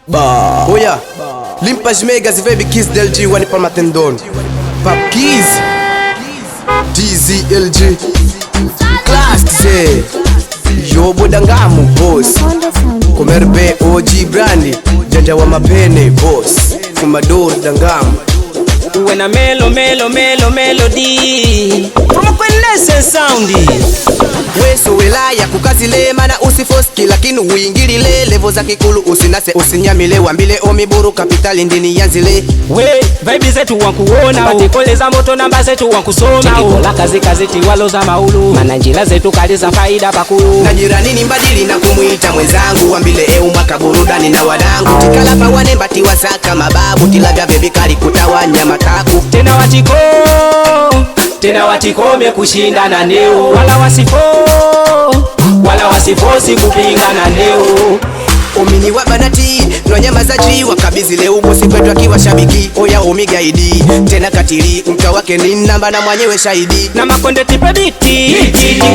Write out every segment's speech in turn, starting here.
Bah. Oh yeah. Limpas Megas Baby Kiss DLG Wani Palma Tendon Pap Keys DZLG Class T Yo Bodangamu Boss Komerbe OG Brandy Janja wa mapene Boss Fumador Dangamu Uwe na melody From Kwenese Soundi Weso welaya kukazile mana usifoski lakini uingilile levo za kikulu usinase usinyamile wambile omiburu kapitali ndini yanzile we vibe zetu wankuona batikole za moto namba zetu wankusoma chikikola kazi tiwalo za maulu mananjila zetu kali za faida pakulu na jirani ni mbadili na kumuita mwenzangu wambile mwaka burudani na wadangu tikala pa wanembati wasaka mababu tilabya bebi kali kutawanya mataku tena watikome kushindana neo wala wasifosi kupingana neo Omini wa banati Nwanyama za ji wakabizi leo bosi kwetu akiwa shabiki Oya omigaidi Tena katili mka wake ni namba na mwanyewe shahidi Na makonde tipe biti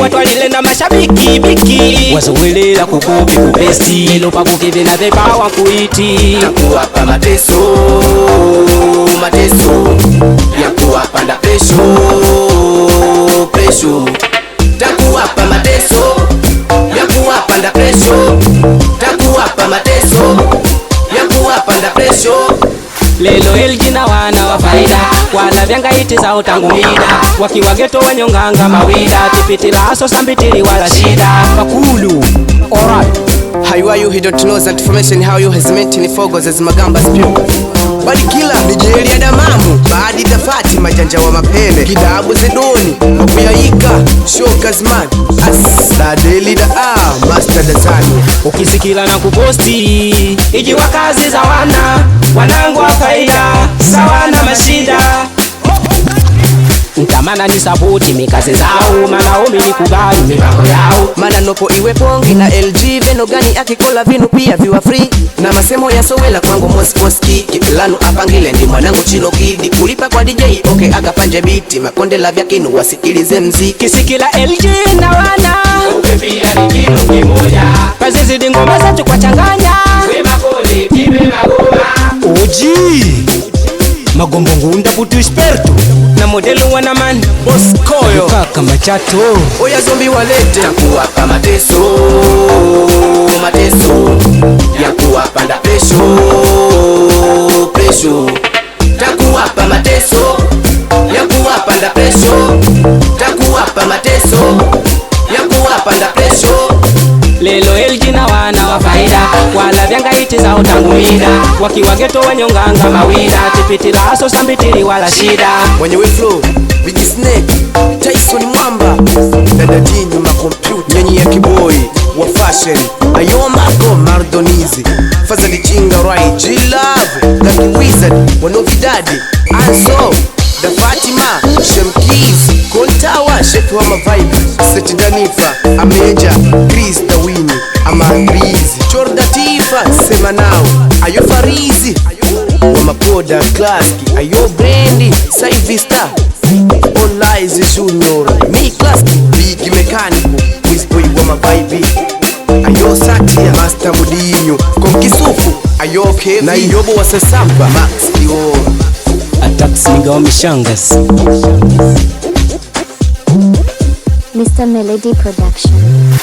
watu walile na mashabiki biki wazowelela kukupi kupesti Lelo pakukivi na zepa wankuiti Nakuwapa mateso Ya kuwapanda presho Takuwapa mateso Ya kuwapanda presho Takuwapa mateso Ya kuwapanda presho Lelo LG na wana wa faida wala vyanga iti za utangu mida wakiwa geto wanyonganga mawida tipitila aso sambitili wala shida Fakulu alright How are you? He don't know that information how you has meant in fogos as magamba spew Badi kila nijeli ya damamu Baadi dafati majanja wa mapene Kidabu zedoni Wakuyaika Shokas man Asadeli da Master Dazani Ukisikila na kuposti Iji wakazi za wanangu wa faida sawana mashida Ntamana ni sapoti mikaze zao Mana omi ni kugali mipango yao Mana nopo iwe pongi na LG Veno gani akikola vinu pia viwa free Na masemo ya sowela kwangu moski Kipilanu apangile ndi mwanangu chino kidi Kulipa kwa DJ akapanje biti Makonde la vyakinu wasikilize mziki Kisikila LG na wana Upepia ni kilo kimoja Pazizi di ngoma zetu kwa changanya Wema kodi kibe magoma Oji Magombo ngunda putu esperto Na modelo wanaman Boskoyo Kaka machato Oya zombi walete Takuwapa mateso Ya kuwapanda presho Takuwapa mateso Ya kuwapanda presho Takuwapa mateso Ya kuwapanda presho Lelo LG na wana wa faida wala vyanga iti za utangu mida wakiwa geto wanyonganga mawida tipitila aso sambitili wala shida Mwenyewe flow Big Snake Tyson Mwamba Dada Jinyu makompyuta Nyenyi ya kiboi wa fashion Ayomako Mardonizi Fazali Jinga Rai G-Love Lucky Wizard Wanovidadi Anso Da Fatima Shemkiz Kontawa Shefu wa mavibe Seti Danifa Ameja Chris Dawini Amangrizi Chorda Tifa Sema nao Ayo Farizi Wamapoda Klaski Ayo Brandy Saivista Onlize Junior Mi Klaski Big Mechanical Wizboy wa mavibe Ayo Satia Master Mudinyo Konkisufu Ayo Kevi Na Iyobo wa Sesamba Max Dior Atax niga wa mishangas Mr. Melody Production.